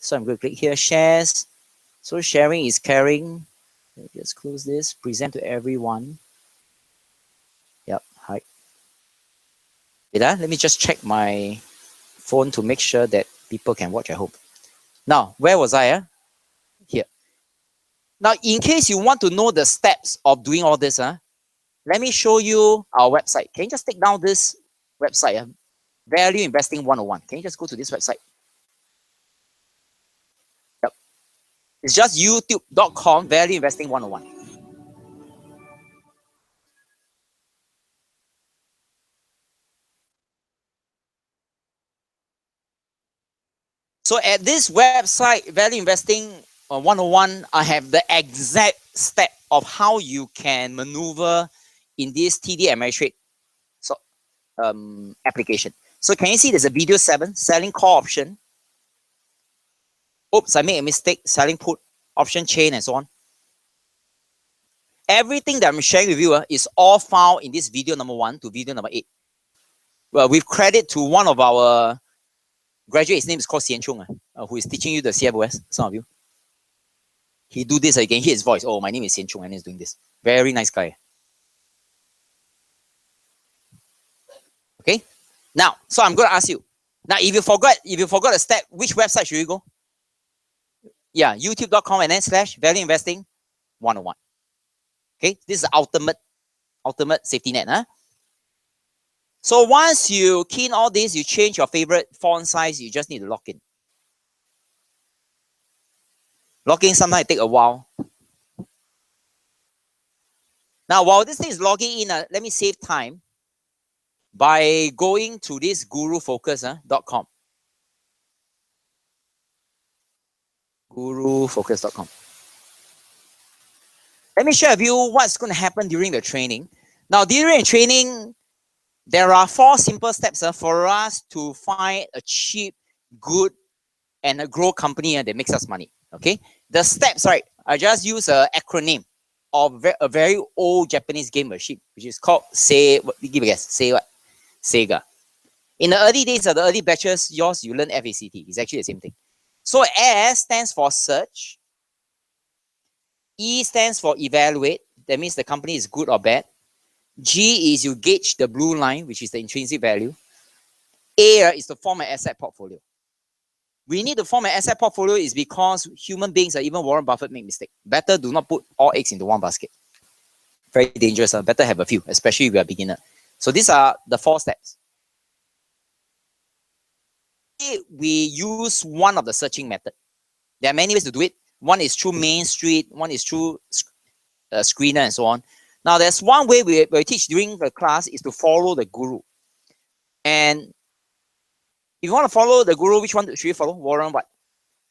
So I'm going to click here, shares. So sharing is caring. Let me just close this, present to everyone. Yep, hi. Let me just check my phone to make sure that people can watch, I hope. Now, where was I? Here. Now, in case you want to know the steps of doing all this, let me show you our website. Can you just take down this website? Value Investing 101. Can you just go to this website? Yep. It's just youtube.com, Value Investing 101. So at this website, Value Investing 101, I have the exact step of how you can maneuver in this TD Ameritrade application. So can you see there's a video 7, selling call option. Oops, I made a mistake, selling put, option chain, and so on. Everything that I'm sharing with you is all found in this video number 1 to video number 8. Well, with credit to one of our graduates, his name is called Xian Chung, who is teaching you the CFOS, some of you. He do this, you can hear his voice. Oh, my name is Xian Chung, and he's doing this. Very nice guy. Okay? Now, so I'm going to ask you. Now, if you forgot a step, which website should you go? Yeah, youtube.com and then /value investing 101. Okay, this is the ultimate safety net. So once you key in all this, you change your favorite font size, you just need to log in. Logging sometimes take a while. Now, while this thing is logging in, let me save time by going to this gurufocus.com. Gurufocus.com. Let me share with you what's going to happen during the training. Now, during the training, there are 4 simple steps for us to find a cheap, good, and a grow company that makes us money. Okay, the steps, right? I just use an acronym of a very old Japanese game machine, which is called give a guess. Say what? Sega. In the early days of the early batches, you learn FACT. It's actually the same thing. So S stands for search. E stands for evaluate. That means the company is good or bad. G is you gauge the blue line, which is the intrinsic value. A is to form an asset portfolio. We need to form an asset portfolio is because human beings, even Warren Buffett, make mistakes. Better do not put all eggs into one basket. Very dangerous. Better have a few, especially if you are a beginner. So these are the 4 steps. We use one of the searching method. There are many ways to do it. One is through Main Street, one is through Screener, and so on. Now, there's one way we teach during the class is to follow the guru. And if you want to follow the guru, which one should you follow? Warren what?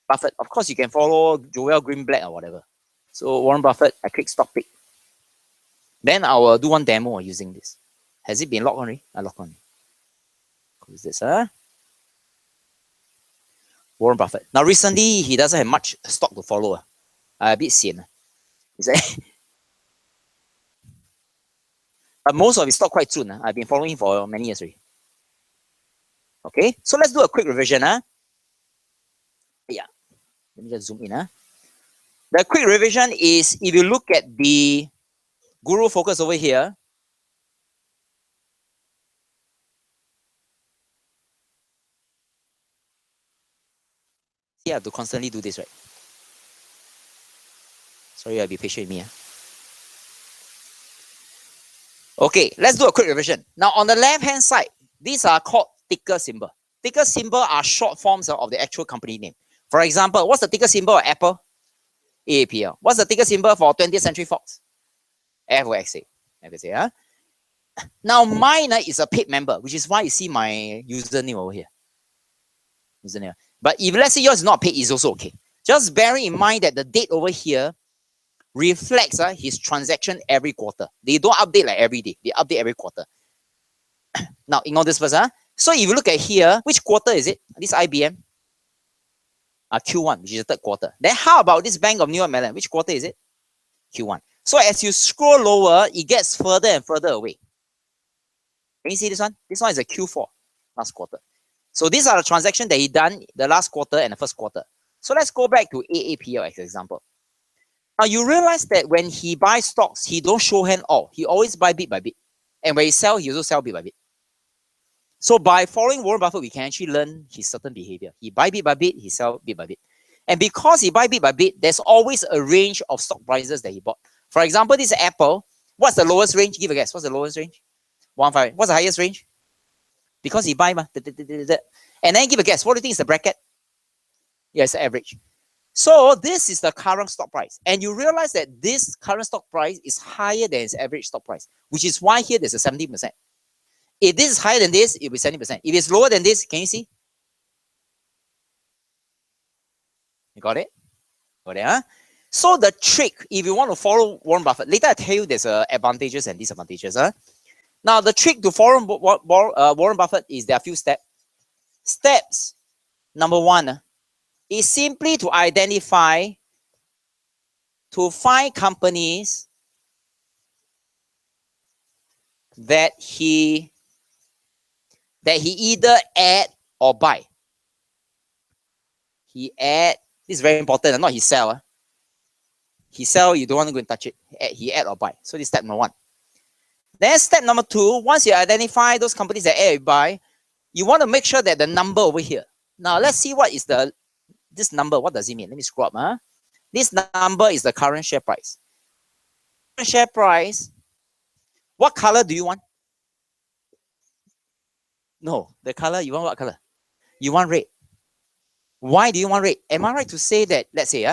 Buffett. Of course, you can follow Joel Greenblatt or whatever. So Warren Buffett, I click stop pick. Then I will do one demo using this. Has it been logged on? I log on. Who's this? Warren Buffett. Now, recently, he doesn't have much stock to follow. A bit sian. But most of his stock quite soon. I've been following him for many years already. Okay, so let's do a quick revision. Yeah, let me just zoom in. The quick revision is if you look at the Guru Focus over here. You have to constantly do this, right? Sorry, I'll be patient with me. Okay, let's do a quick revision. Now, on the left-hand side, these are called ticker symbol. Ticker symbol are short forms of the actual company name. For example, what's the ticker symbol of Apple? AAPL. What's the ticker symbol for 20th Century Fox? FOXA. FOXA, Now, mine is a paid member, which is why you see my username over here. Username. But if let's say yours is not paid, it's also okay. Just bearing in mind that the date over here reflects his transaction every quarter. They don't update like every day. They update every quarter. Now, ignore this first. So if you look at here, which quarter is it? This IBM? Q1, which is the 3rd quarter. Then how about this Bank of New York Mellon? Which quarter is it? Q1. So as you scroll lower, it gets further and further away. Can you see this one? This one is a Q4, last quarter. So these are the transactions that he done the last quarter and the 1st quarter. So let's go back to AAPL as an example. Now you realize that when he buys stocks, he don't show hand all. He always buy bit by bit. And when he sell, he also sell bit by bit. So by following Warren Buffett, we can actually learn his certain behavior. He buy bit by bit, he sell bit by bit. And because he buy bit by bit, there's always a range of stock prices that he bought. For example, this Apple, what's the lowest range? Give a guess. What's the lowest range? 1.5. What's the highest range? Because he buy, and then give a guess. What do you think is the bracket? Yes, the average. So this is the current stock price. And you realize that this current stock price is higher than its average stock price, which is why here there's a 70%. If this is higher than this, it will be 70%. If it's lower than this, can you see? You got it? Got it, huh? So the trick, if you want to follow Warren Buffett, later I tell you there's advantages and disadvantages. Huh? Now, the trick to follow Warren Buffett is there are a few steps. Steps number 1 is simply to identify, to find companies that he either add or buy. He add, this is very important, not he sell. He sell, you don't want to go and touch it. He add or buy. So this is step number 1. Then step number 2, once you identify those companies that add or buy, you want to make sure that the number over here. Now let's see what is this number. What does it mean? Let me scroll up. Huh? This number is the current share price. Current share price. What color do you want? No, the color, you want what color? You want red. Why do you want red? Am I right to say that, let's say,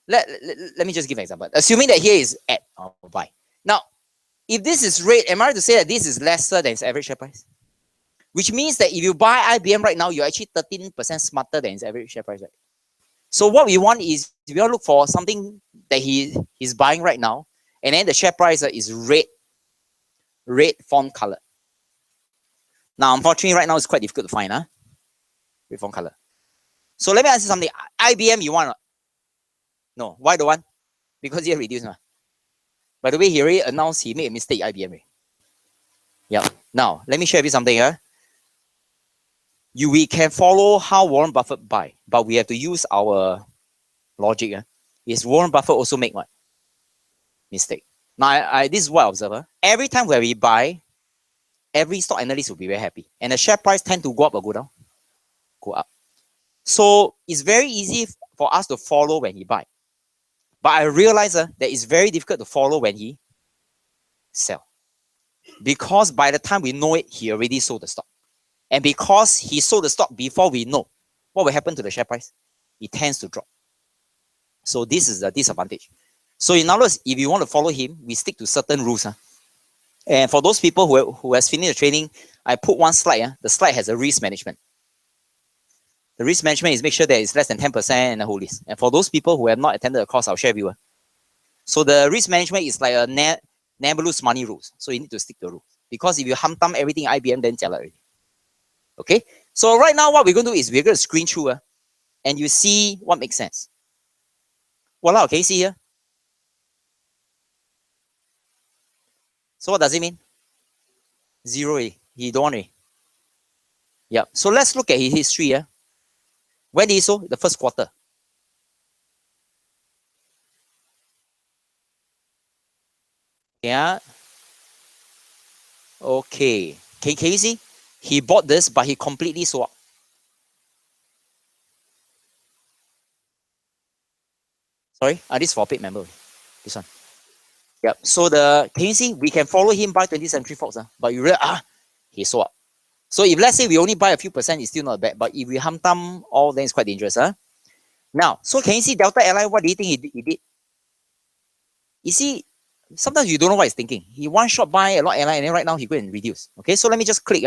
let me just give an example. Assuming that here is add or buy. Now, if this is red, am I right to say that this is lesser than its average share price? Which means that if you buy IBM right now, you're actually 13% smarter than its average share price, right? So what we want is, we want to look for something that he's buying right now, and then the share price is red font color. Now, unfortunately, right now it's quite difficult to find, red font color. So let me ask you something. IBM, you want? No. Why don't want? Because he reduced. By the way, he already announced he made a mistake, IBM. Yeah. Now, let me share with you something. We can follow how Warren Buffett buy, but we have to use our logic. Is Warren Buffett also make what? Mistake. Now, this is what I observe. Every time where we buy, every stock analyst will be very happy. And the share price tend to go up or go down? Go up. So it's very easy for us to follow when he buy. But I realize that it's very difficult to follow when he sell. Because by the time we know it, he already sold the stock. And because he sold the stock before we know, what will happen to the share price? It tends to drop. So this is the disadvantage. So in other words, if you want to follow him, we stick to certain rules. And for those people who has finished the training, I put one slide. The slide has a risk management. The risk management is make sure that it's less than 10% and the whole list. And for those people who have not attended the course, I'll share with you. So the risk management is like a never lose money rules. So you need to stick to the rules. Because if you thumb everything IBM, then jialat already. Okay? So right now, what we're going to do is we're going to screen through and you see what makes sense. Voila, can you see here? So what does it mean? 0. He don't want it. Yeah. So let's look at his history. When did he sold? The first quarter. Yeah. Okay. Can you see? He bought this, but he completely sold out. Sorry? This is for paid member. This one. Yep. So can you see? We can follow him by 20th Century Fox. But you realize, he sold out. So if let's say we only buy a few percent, it's still not bad. But if we thumb all, then it's quite dangerous. Now, so can you see Delta Airline? What do you think he did? You see, sometimes you don't know what he's thinking. He one shot buy a lot of airline, and then right now he go and reduce. Okay, so let me just click.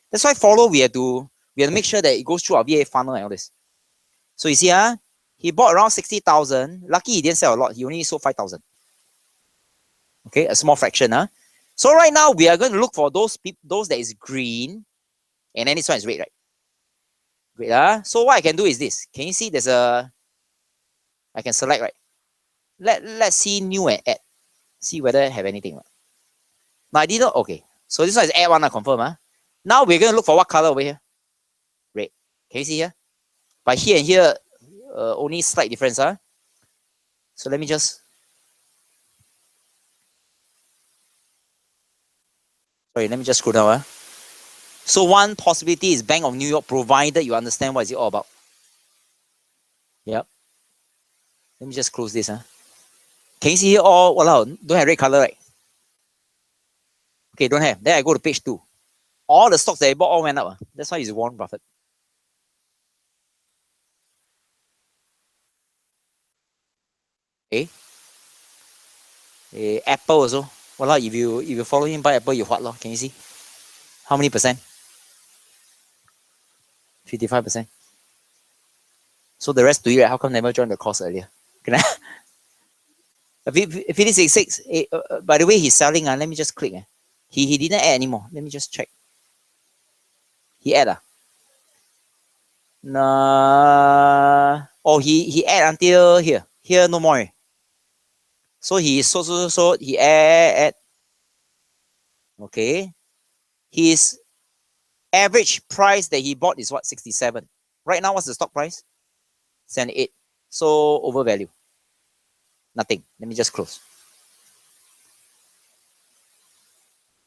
That's why follow, we have to make sure that it goes through our VA funnel and all this. So you see, he bought around 60,000. Lucky he didn't sell a lot. He only sold 5,000. Okay, a small fraction. So right now we are going to look for those that is green, and then this one is red, right? Great. So what I can do is this. Can you see there's I can select, right? Let's see new and add. See whether I have anything. Now I didn't. Okay. So this one is add one, I confirm. Now we're going to look for what color over here? Red. Can you see here? But here and here, only slight difference. Huh? So let me just... Sorry, let me just scroll down. Huh? So one possibility is Bank of New York, provided you understand what is it all about. Yep. Let me just close this. Huh? Can you see here all, wow, don't have red color, right? Okay, don't have. Then I go to page 2. All the stocks that I bought all went up. That's why it's Warren Buffett. Okay. Apple also. Well, if you follow him buy Apple, you what? Can you see? How many percent? 55%. So the rest to you, how come never joined the course earlier? Can I? 56. By the way, he's selling. Let me just click. He didn't add anymore. Let me just check. He add. Nah. Oh, he add until here. Here no more. So he so he add. Okay. His average price that he bought is what? 67. Right now, what's the stock price? 78. So overvalue. Nothing. Let me just close.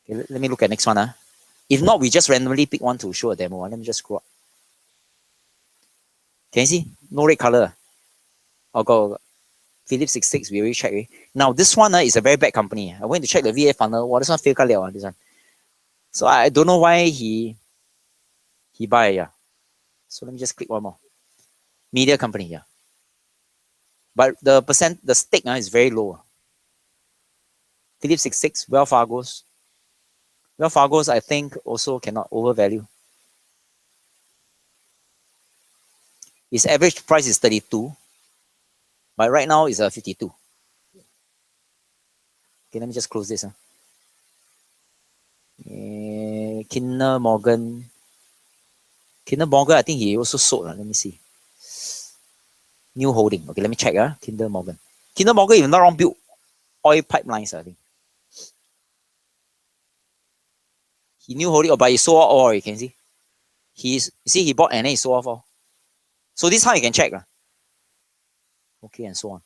Okay, let me look at next one. If not, we just randomly pick one to show a demo. Let me just scroll up. Can you see? No red color. Oh, go. Philips 66, we already checked. Now, this one is a very bad company. I went to check the VA funnel. Wow, this one fail liao, this one. So I don't know why he buy. Yeah. So let me just click one more. Media company. Yeah. But the stake is very low. Philips 66, Wells Fargo's. Wells Fargo's, I think, also cannot overvalue. Its average price is 32. But right now it's 52. Okay, let me just close this. Kinder Morgan. Kinder Morgan, I think he also sold. Let me see. New holding. Okay, let me check. Kinder Morgan. Kinder Morgan, if not wrong, built oil pipelines, I think. He new holding, but he sold all, you can see. You see, he bought and then he sold off all. So this is how you can check. Okay, and so on.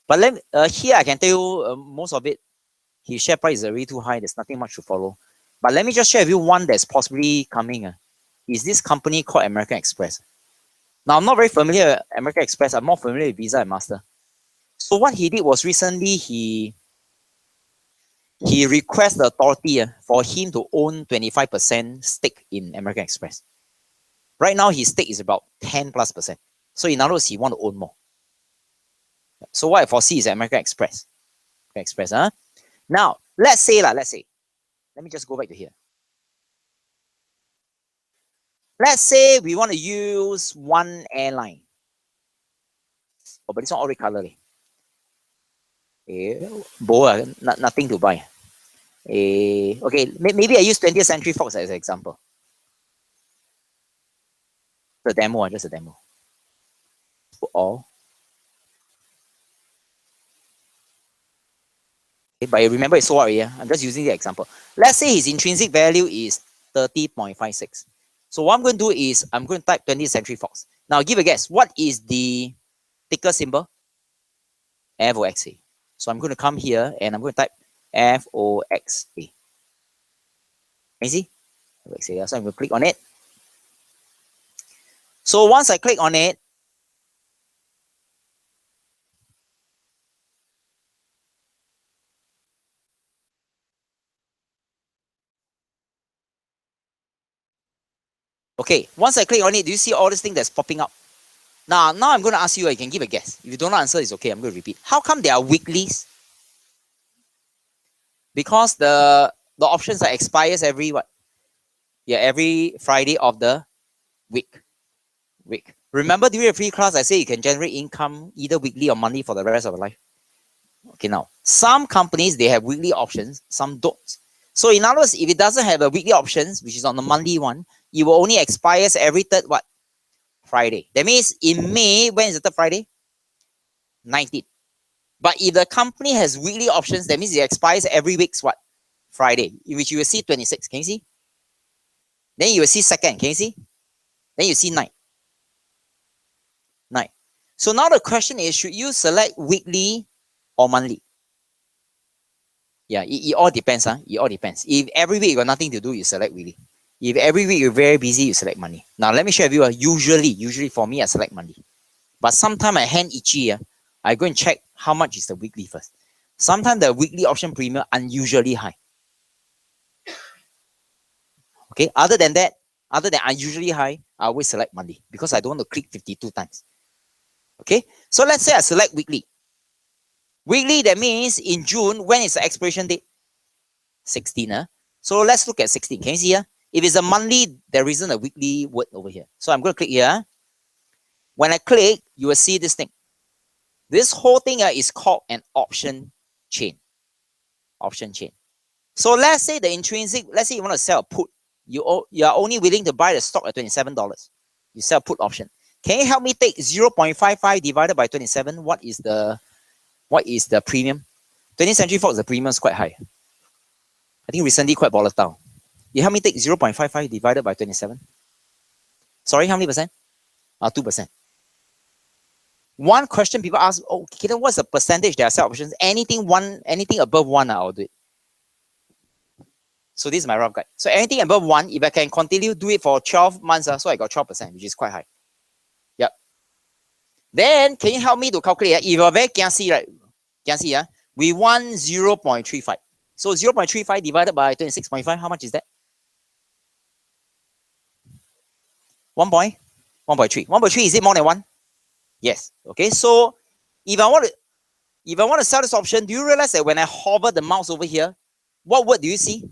But here I can tell you most of it, his share price is already too high. There's nothing much to follow. But let me just share with you one that's possibly coming. Is this company called American Express. Now, I'm not very familiar with American Express. I'm more familiar with Visa and Master. So what he did was recently he requested the authority for him to own 25% stake in American Express. Right now, his stake is about 10+%. So in other words, he want to own more. So what I foresee is American Express. Now, let's say. Let me just go back to here. Let's say we want to use one airline. Oh, but this one already color. Nothing to buy. Okay, maybe I use 20th Century Fox as an example. The demo, just a demo. All. Okay, but remember it's so what? I'm just using the example. Let's say his intrinsic value is 30.56. So what I'm going to do is I'm going to type 20th Century Fox. Now give a guess. What is the ticker symbol? FOXA. So I'm going to come here and I'm going to type FOXA. Can you see? FOXA. So I'm going to click on it. So once I click on it, okay, once I click on it, do you see all this thing that's popping up? Now I'm going to ask you, you can give a guess. If you don't answer, it's okay. I'm going to repeat. How come there are weeklies? Because the options that expires every what? Yeah, every Friday of the week. Remember during the free class, I say you can generate income either weekly or monthly for the rest of your life. Okay, now some companies they have weekly options, some don't. So in other words, if it doesn't have a weekly options, which is on the monthly one, it will only expires every third what? Friday. That means in May, when is the third Friday? 19th. But if the company has weekly options, that means it expires every week's what? Friday, which you will see 26. Can you see? Then you will see 2nd. Can you see? Then you see 9. So now the question is, should you select weekly or monthly? Yeah, it all depends. It all depends. If every week you got nothing to do, you select weekly. If every week you're very busy, you select monthly. Now let me share with you. Usually for me, I select monthly. But sometimes my hand itchy. I go and check how much is the weekly first. Sometimes the weekly option premium unusually high. Okay. Other than unusually high, I always select monthly because I don't want to click 52 times. Okay. So let's say I select weekly. Weekly, that means in June, when is the expiration date? 16. So let's look at 16. Can you see here? If it's a monthly, there isn't a weekly word over here. So I'm going to click here. When I click, you will see this thing. This whole thing is called an option chain. Option chain. So let's say the intrinsic, let's say you want to sell a put. You are only willing to buy the stock at $27. You sell put option. Can you help me take 0.55 divided by 27? What is the premium? 20th Century Fox, the premium is quite high. I think recently quite volatile. You help me take 0.55 divided by 27. Sorry, how many percent? 2%. One question people ask, oh, Cayden, what's the percentage that are sell options? Anything above 1, I'll do it. So this is my rough guide. So anything above 1, if I can continue, do it for 12 months, so I got 12%, which is quite high. Yep. Then, can you help me to calculate? If you're very kiasi, right? Kiasi, we want 0.35. So 0.35 divided by 26.5, how much is that? 1.3. 1.3, is it more than 1? Yes. Okay. So if I want to sell this option, do you realize that when I hover the mouse over here, what word do you see?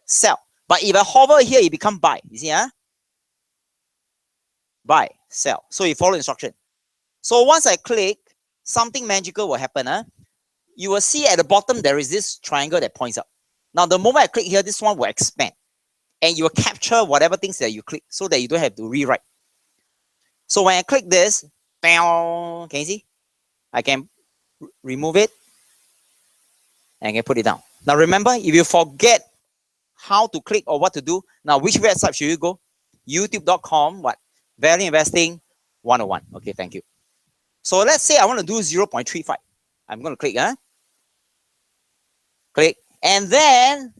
Sell. But if I hover here, it becomes buy. You see, buy, sell. So you follow instruction. So once I click, something magical will happen. You will see at the bottom there is this triangle that points up. Now the moment I click here, this one will expand. And you will capture whatever things that you click so that you don't have to rewrite. So when I click this, can you see? I can remove it and I can put it down. Now remember, if you forget how to click or what to do, now which website should you go? youtube.com, what? Value Investing 101. Okay, thank you. So let's say I want to do 0.35. I'm going to click. Click. And then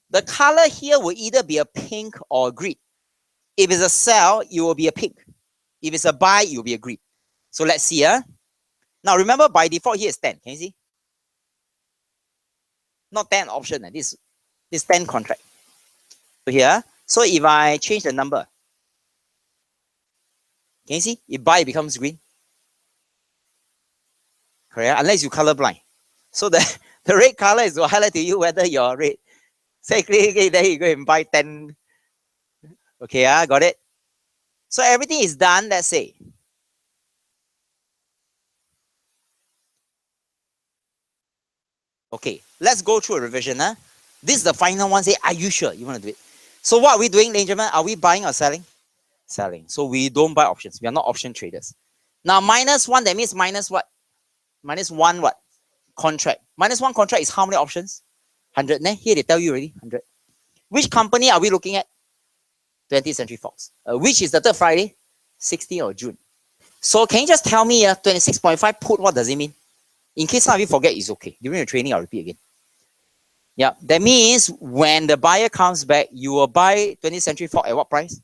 the color here will either be a pink or a green. If it's a sell, it will be a pink. If it's a buy, it will be a green. So let's see. Now remember, by default here is 10. Can you see? Not 10 option. This 10 contract. So here. So if I change the number, can you see? If buy, it becomes green. Correct? Unless you colorblind. So the red color is to highlight to you whether you're red. Say click, there you go and buy 10. Okay, got it? So everything is done, let's say. Okay, let's go through a revision. This is the final one. Say, are you sure you want to do it? So what are we doing, ladies and gentlemen? Are we buying or selling? Selling. So we don't buy options. We are not option traders. Now, -1, that means minus what? -1 what? Contract. -1 contract is how many options? 100. Here they tell you already, 100. Which company are we looking at? 20th Century Fox. Which is the third Friday? 16th of June. So can you just tell me 26.5 put, what does it mean? In case some of you forget, it's okay. During the training, I'll repeat again. Yeah, that means when the buyer comes back, you will buy 20th Century Fox at what price?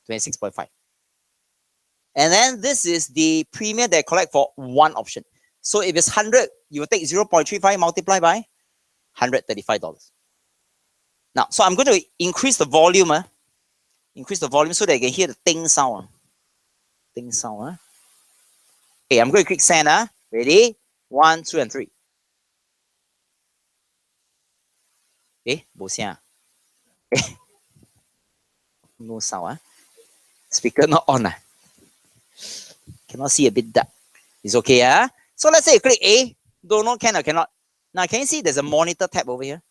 26.5. And then this is the premium they collect for one option. So if it's 100, you will take 0.35 multiplied by $135. Now, so I'm going to increase the volume. Increase the volume so that you can hear the ting sound. Ting sound. Okay, I'm going to click send. Ready? 1, 2, and 3. Okay, no sound. Speaker not on. Cannot see a bit dark. It's okay. So let's say you click A. Don't know can or cannot. Now, can you see there's a monitor tab over here?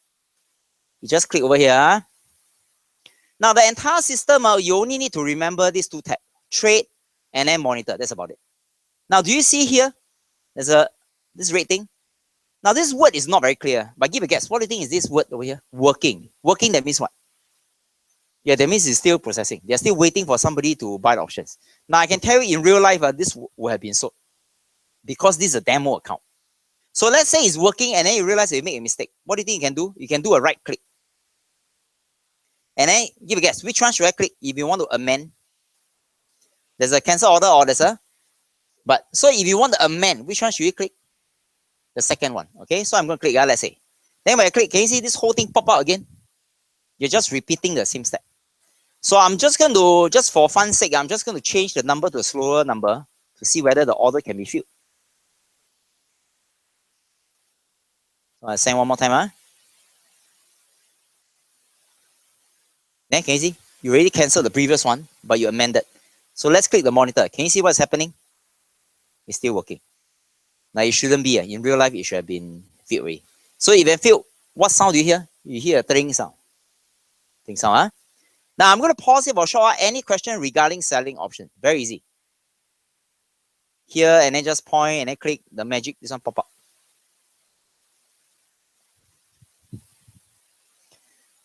You just click over here. Now, the entire system, you only need to remember these two tabs. Trade and then monitor. That's about it. Now, do you see here? There's this red thing. Now, this word is not very clear, but give a guess. What do you think is this word over here? Working. Working, that means what? Yeah, that means it's still processing. They're still waiting for somebody to buy the options. Now, I can tell you in real life, this would have been sold because this is a demo account. So let's say it's working and then you realize you make a mistake. What do you think you can do? You can do a right click. And then give a guess. Which one should I click if you want to amend? There's a cancel order or there's a... But so if you want to amend, which one should you click? The second one. Okay, so I'm going to click, let's say. Then when I click, can you see this whole thing pop out again? You're just repeating the same step. So I'm just going to, just for fun's sake, I'm just going to change the number to a slower number to see whether the order can be filled. So I send one more time. Then can you see? You already canceled the previous one, but you amended. So let's click the monitor. Can you see what's happening? It's still working. Now it shouldn't be. In real life, it should have been filled already. So if it filled, what sound do you hear? You hear a tring sound. Tring sound, Now I'm going to pause here for a short while. Any question regarding selling option? Very easy. Here and then just point and then click the magic. This one pop up.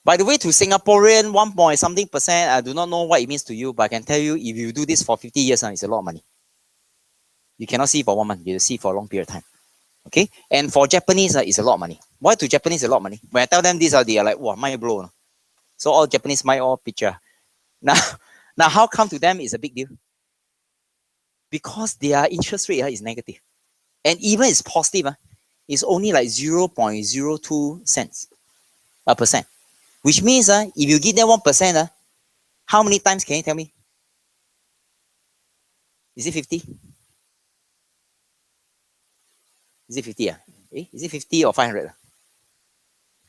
By the way, to Singaporean, 1 point something percent, I do not know what it means to you, but I can tell you, if you do this for 50 years, it's a lot of money. You cannot see for 1 month, you see for a long period of time. Okay? And for Japanese, it's a lot of money. Why to Japanese a lot of money? When I tell them this, they are like, wow, mind blown. So all Japanese mind all picture. Now how come to them is a big deal? Because their interest rate is negative. And even it's positive, it's only like 0.02 cents a percent. Which means if you give them 1%, how many times can you tell me? Is it 50? Is it 50? Is it 50 or 500?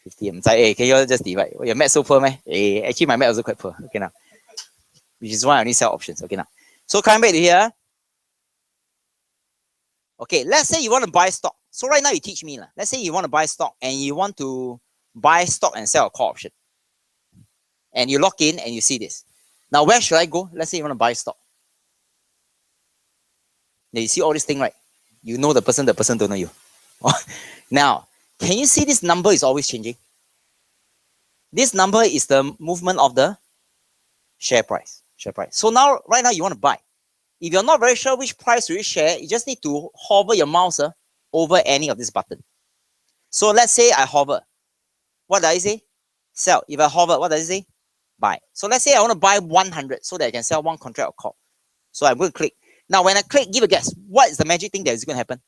50. Can you just divide? Your math so poor, man. Actually, my math also quite poor. Okay, now. Which is why I only sell options. Okay, now. So coming back to here. Okay, let's say you want to buy stock. So right now you teach me. Let's say you want to buy stock and you want to buy stock and sell a call option. And you log in and you see this. Now, where should I go? Let's say you want to buy stock. Now, you see all this thing, right? You know the person don't know you. Now, can you see this number is always changing? This number is the movement of the share price. So now, right now, you want to buy. If you're not very sure which price you share, you just need to hover your mouse over any of this button. So let's say I hover. What does it say? Sell. If I hover, what does it say? Buy. So let's say I want to buy 100 so that I can sell one contract of call. So I'm going to click. Now, when I click, give a guess. What is the magic thing that is going to happen?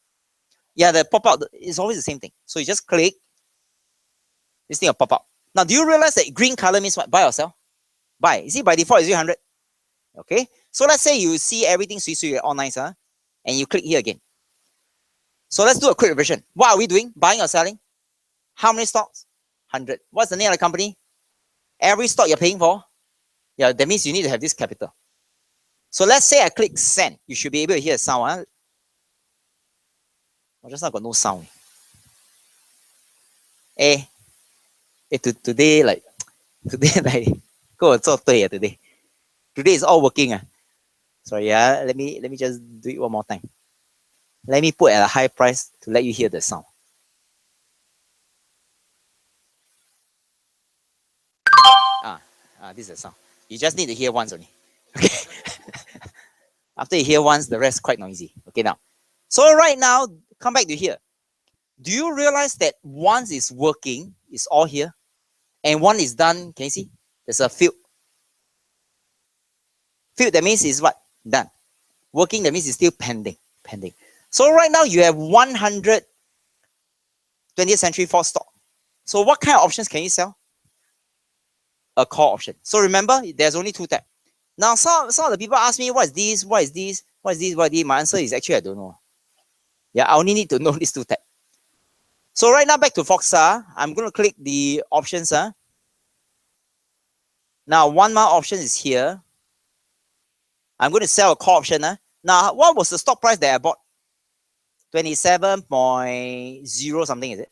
Yeah, the pop-out is always the same thing. So you just click. This thing will pop up. Now, do you realize that green color means what? Buy or sell? Buy. You see, by default, it's 100. Okay. So let's say you see everything sweet, all nice, and you click here again. So let's do a quick revision. What are we doing? Buying or selling? How many stocks? 100. What's the name of the company? Every stock you're paying for? Yeah, that means you need to have this capital. So let's say I click send. You should be able to hear a sound. Oh, just now got no sound. Today like go today. Today is all working. Sorry, let me just do it one more time. Let me put at a high price to let you hear the sound. This is the sound. You just need to hear once only. Okay. After you hear once, the rest quite noisy. Okay, now. So right now, come back to here. Do you realize that once is working, it's all here, and one is done? Can you see? There's a field. Field, that means is what? Done. Working, that means it's still pending. So right now, you have 100 20th Century Fox stock. So what kind of options can you sell? A call option. So remember, there's only 2 tabs. Now, some of the people ask me, what is this? What is this? What is this? What is this? My answer is actually, I don't know. Yeah, I only need to know these 2 tabs. So right now, back to Foxa, I'm going to click the options. Now, 1 more option is here. I'm going to sell a call option. Now, what was the stock price that I bought? 27.0 something, is it?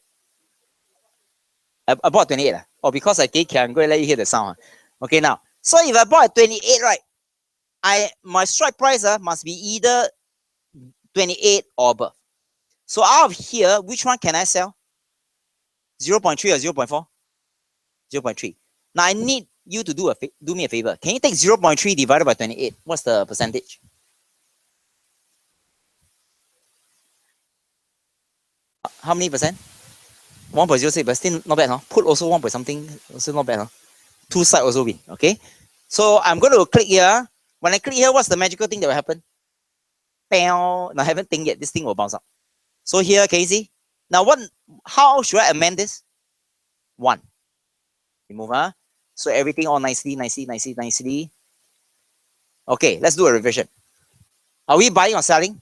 I bought 28. Oh, because I take care, I'm going to let you hear the sound. Okay, now. So if I bought at 28, right? My strike price must be either 28 or above. So out of here, which one can I sell? 0.3 or 0.4? 0.3. Now I need you to do me a favor. Can you take 0.3 divided by 28? What's the percentage? How many percent? 1.06, but still not bad, huh? Put also 1 point something, also not bad, huh? Two side also win, okay? So I'm going to click here. When I click here, what's the magical thing that will happen? No, I haven't think yet. This thing will bounce up. So here, can you see? Now, how should I amend this? 1. Remove, huh? So everything all nicely. Okay, let's do a revision. Are we buying or selling?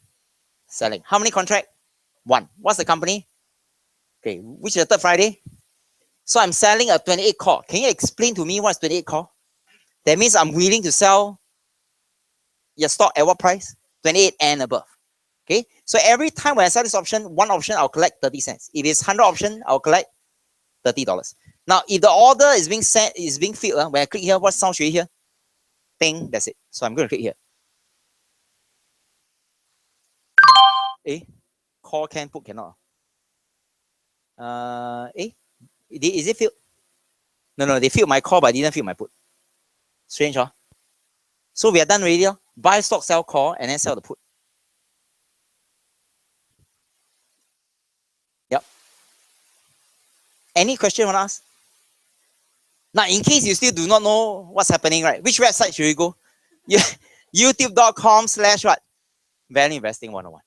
Selling. How many contract? 1. What's the company? Okay, which is the third Friday? So I'm selling a 28 call. Can you explain to me what's 28 call? That means I'm willing to sell your stock at what price? 28 and above. Okay, so every time when I sell this option, one option, I'll collect 30 cents. If it's 100 option, I'll collect $30. Now, if the order is being sent, is being filled, when I click here, what sound should you hear? Ding, that's it. So I'm going to click here. Call can, put cannot. Is it filled? No, they filled my call, but didn't fill my put. Strange, huh? So we are done already. Buy stock, sell call, and then sell the put. Yep. Any question you want to ask? Now, in case you still do not know what's happening, right? Which website should we go? YouTube.com/what? Value Investing 101.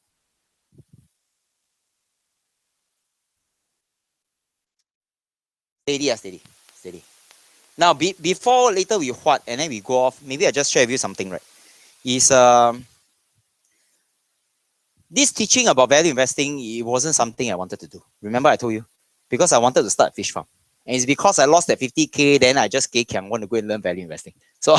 Steady. Now, before later we what, and then we go off, maybe I just share with you something, right? Is this teaching about value investing, it wasn't something I wanted to do. Remember I told you? Because I wanted to start a fish farm. And it's because I lost that 50K, then I just want to go and learn value investing. So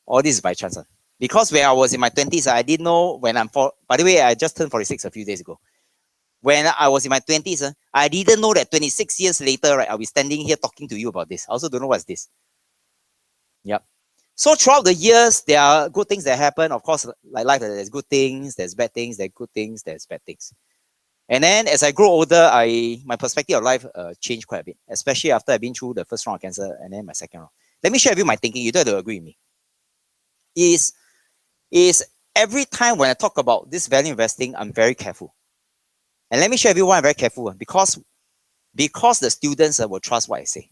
all this is by chance. Because when I was in my 20s, I didn't know when by the way, I just turned 46 a few days ago. When I was in my 20s, I didn't know that 26 years later, right, I'll be standing here talking to you about this. I also don't know what's this. Yep. So throughout the years, there are good things that happen. Of course, like life, there's good things, there's bad things, there's good things, there's bad things. And then as I grow older, my perspective of life changed quite a bit, especially after I've been through the first round of cancer and then my second round. Let me share with you my thinking. You don't have to agree with me. Is every time when I talk about this value investing, I'm very careful. And let me share with you why I'm very careful. Because the students will trust what I say.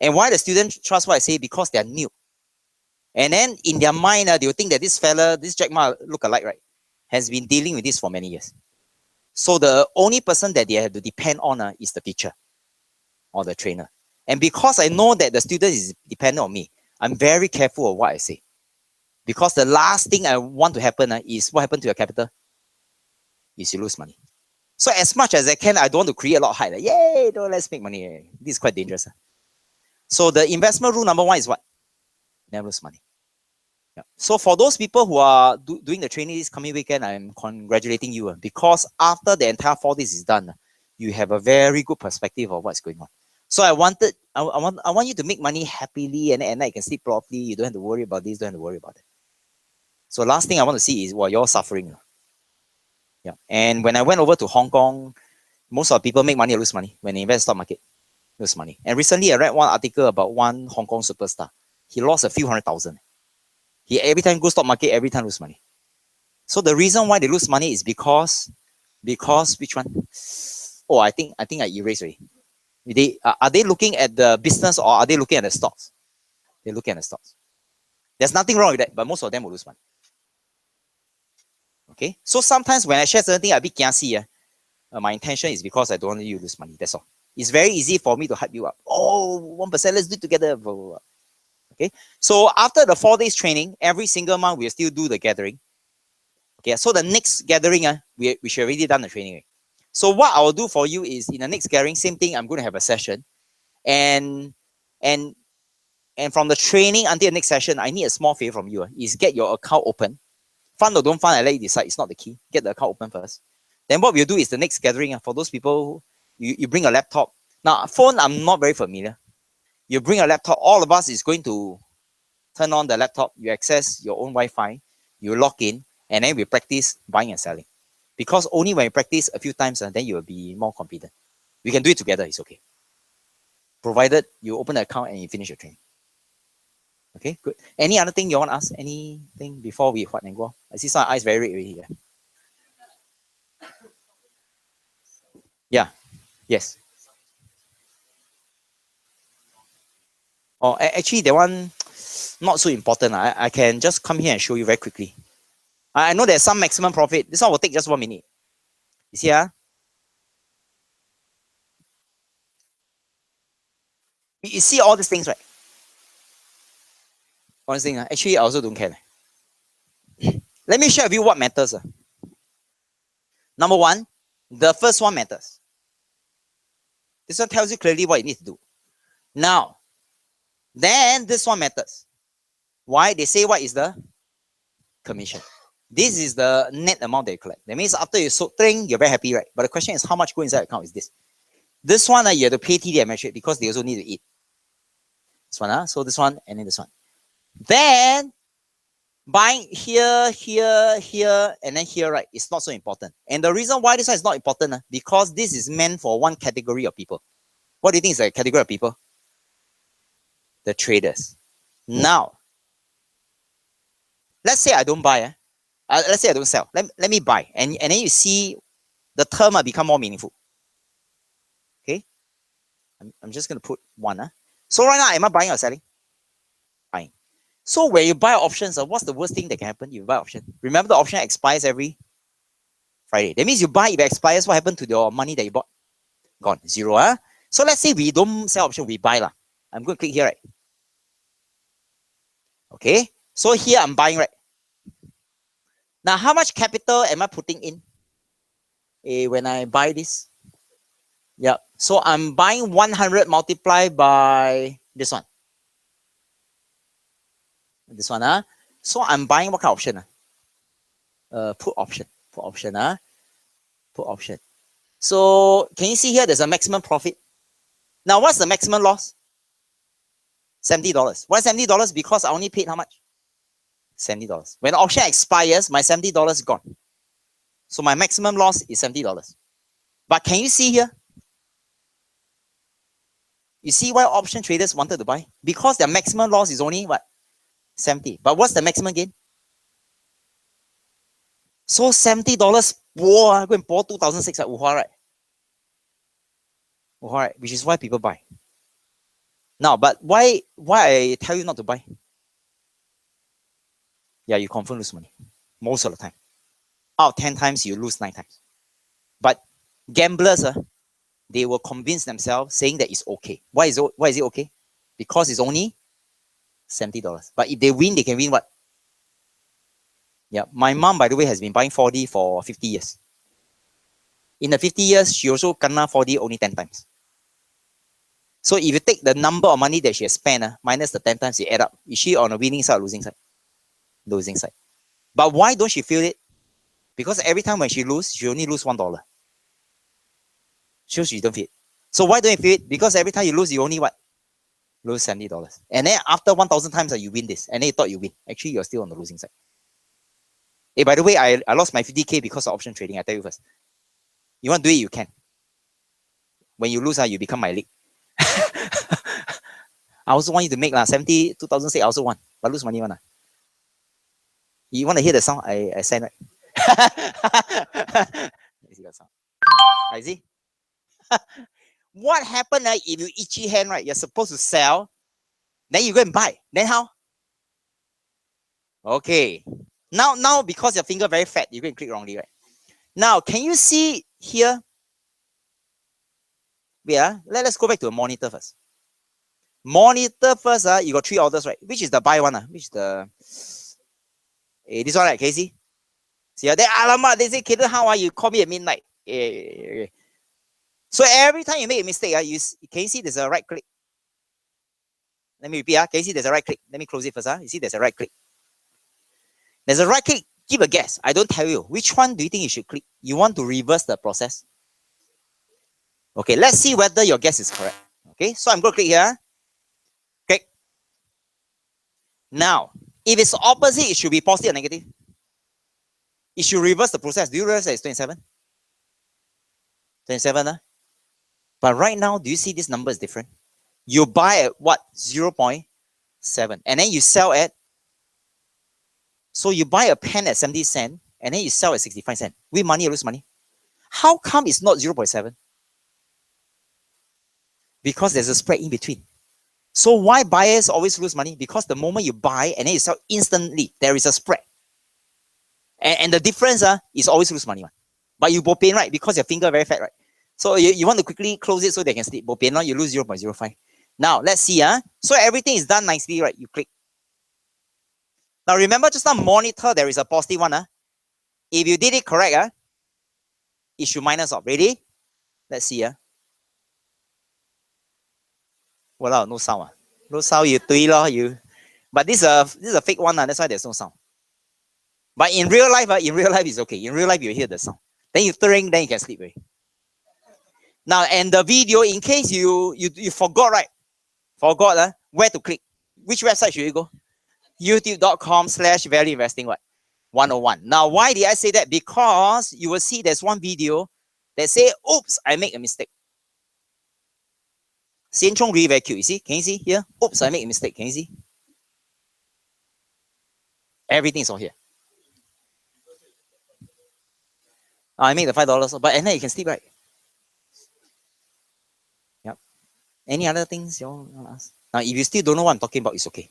And why the students trust what I say? Because they're new. And then in their mind, they will think that this fella, this Jack Ma look-alike, right, has been dealing with this for many years. So the only person that they have to depend on is the teacher or the trainer. And because I know that the student is dependent on me, I'm very careful of what I say. Because the last thing I want to happen is what happened to your capital? Is you lose money. So as much as I can, I don't want to create a lot of hype. Like, yay, let's make money. This is quite dangerous. So the investment rule number 1 is what? Never lose money. Yeah. So for those people who are doing the training this coming weekend, I'm congratulating you because after the entire 4 days is done, you have a very good perspective of what's going on. So I want you to make money happily, and at night you can sleep properly. You don't have to worry about this, don't have to worry about that. So last thing I want to see is you're suffering. Yeah. And when I went over to Hong Kong, most of the people make money or lose money when they invest in stock market. Lose money. And recently I read one article about one Hong Kong superstar. He lost a few $100,000. He every time goes stock market, every time lose money. So the reason why they lose money is because which one? Oh, I think I erased already. Are they looking at the business or are they looking at the stocks? They're looking at the stocks. There's nothing wrong with that, but most of them will lose money. Okay, so sometimes when I share certain things, I be kiasi. My intention is because I don't want you to lose money. That's all. It's very easy for me to hype you up. Oh, 1%, let's do it together. Blah, blah, blah. Okay, so after the 4 days training, every single month we'll still do the gathering. Okay, so the next gathering, we should already done the training. So what I'll do for you is in the next gathering, same thing, I'm going to have a session. And from the training until the next session, I need a small favor from you. Is get your account open. Fund or don't fund, I let you decide. It's not the key. Get the account open first. Then what we'll do is the next gathering, for those people, you bring a laptop. Now, phone, I'm not very familiar. You bring a laptop, all of us is going to turn on the laptop, you access your own Wi-Fi, you log in, and then we practice buying and selling. Because only when you practice a few times, then you will be more confident. We can do it together, it's okay. provided you open the account and you finish your training. Okay, good. Any other thing you want to ask? Anything before we what and go? I see some eyes very red already here. Yeah. Yes. Oh, actually, that one not so important. I can just come here and show you very quickly. I know there's some maximum profit. This one will take just 1 minute. You see, you see all these things, right? One thing, actually, I also don't care. Let me share with you what matters. Number one, the first one matters. This one tells you clearly what you need to do. Now, then this one matters. Why? They say what is the commission. This is the net amount that you collect. That means after you sold thing, you're very happy, right? But the question is how much go inside the account is this. This one, you have to pay TD and measure it because they also need to eat. This one, so this one and then this one. Then buying here, here, here, and then here, right? It's not so important. And the reason why this one is not important, because this is meant for one category of people. What do you think is a category of people? The traders. Now, let's say I don't buy. Let's say I don't sell. Let me buy. And then you see the term become more meaningful. Okay? I'm just going to put one. So right now, am I buying or selling? Buying. So when you buy options, what's the worst thing that can happen? You buy option. Remember the option expires every Friday. That means you buy, if it expires, what happened to your money that you bought? Gone. Zero. So let's say we don't sell option, we buy. I'm going to click here, right? Okay. So here I'm buying, right? Now, how much capital am I putting in when I buy this? Yeah. So I'm buying 100 multiplied by this one. This one. So I'm buying what kind of option? Put option. Put option. Put option. So can you see here there's a maximum profit? Now, what's the maximum loss? $70. Why $70? Because I only paid how much? $70. When the option expires, my $70 is gone. So my maximum loss is $70. But can you see here? You see why option traders wanted to buy? Because their maximum loss is only what? 70. But what's the maximum gain? So $70, whoa, go and pour 2006 at Wuhua, right? Wuhua, right? Which is why people buy. Now, but why I tell you not to buy? Yeah, you confirm lose money. Most of the time. Out of 10 times, you lose 9 times. But gamblers, they will convince themselves saying that it's okay. Why is it okay? Because it's only $70. But if they win, they can win what? Yeah, my mom, by the way, has been buying 4D for 50 years. In the 50 years, she also kena 4D only 10 times. So if you take the number of money that she has spent, minus the 10 times, you add up. Is she on a winning side or losing side? Losing side. But why don't she feel it? Because every time when she loses, she only lose $1. So she don't feel it. So why don't you feel it? Because every time you lose, you only what? Lose $70. And then after 1,000 times, you win this. And then you thought you win. Actually, you're still on the losing side. Hey, by the way, I lost my 50K because of option trading. I tell you first. You want to do it, you can. When you lose, you become my league. I also want you to make 70, 2006, I also want. But lose money one. You want to hear the sound I sent, right? You see that sound? I see. What happened if you itchy hand, right? You're supposed to sell. Then you go and buy. Then how? Okay. Now because your finger very fat, you go and click wrongly, right? Now, can you see here? Wait, let's go back to the monitor first. Monitor first, you got 3 orders, right? Which is the buy one? Which is the... this one, right? Can you see? See, then alamak, they say, Cayden, how are you? Call me at midnight. So every time you make a mistake, can you see there's a right click? Let me repeat. Can you see there's a right click? Let me close it first. You see there's a right click. There's a right click. Give a guess. I don't tell you. Which one do you think you should click? You want to reverse the process? Okay, let's see whether your guess is correct. Okay, so I'm going to click here. Okay. Now, if it's opposite, it should be positive or negative. It should reverse the process. Do you realize that it's 27? 27, But right now, do you see this number is different? You buy at what? 0.7. And then you sell at, so you buy a pen at 70 cents and then you sell at 65 cents. Win money or lose money? How come it's not 0.7? Because there's a spread in between. So why buyers always lose money? Because the moment you buy and then you sell instantly, there is a spread. And the difference is always lose money. But you bo pain, right? Because your finger very fat, right? So you want to quickly close it so they can sleep. Bo pain, you lose 0.05. Now, let's see. So everything is done nicely, right? You click. Now, remember just now monitor, there is a positive one. If you did it correct, it should minus off. Ready? Let's see. Wow, no sound. No sound, you tui lo, you. But this is a fake one. That's why there's no sound. But in real life, it's okay. In real life, you hear the sound. Then you ring, then you can sleep. Right? Now, and the video, in case you forgot, right? Forgot where to click. Which website should you go? youtube.com/value investing 101. Now, why did I say that? Because you will see there's one video that say, oops, I make a mistake. Xian Chong really very cute. You see? Can you see here? Oops, I make a mistake. Can you see? Everything is all here. I make the $5, but and then you can sleep, right? Yep. Any other things you want to ask? Now, if you still don't know what I'm talking about, it's okay.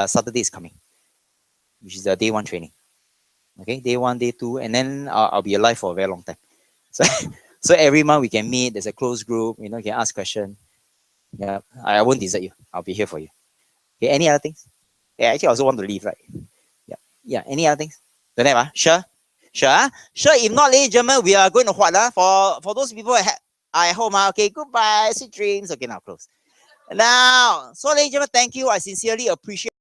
Saturday is coming, which is the day 1 training. Okay, day 1, day 2, and then I'll be alive for a very long time. So, so every month we can meet. There's a closed group. You know, you can ask questions. Yeah, I won't desert you. I'll be here for you. Okay, any other things? Yeah, actually, I also want to leave, right? Yeah, yeah. Any other things? Don't have, Sure. Sure. Sure. If not, ladies and gentlemen, we are going to what for those people at home. Okay, goodbye. Sweet dreams. Okay, now close. Now, so ladies and gentlemen, thank you. I sincerely appreciate.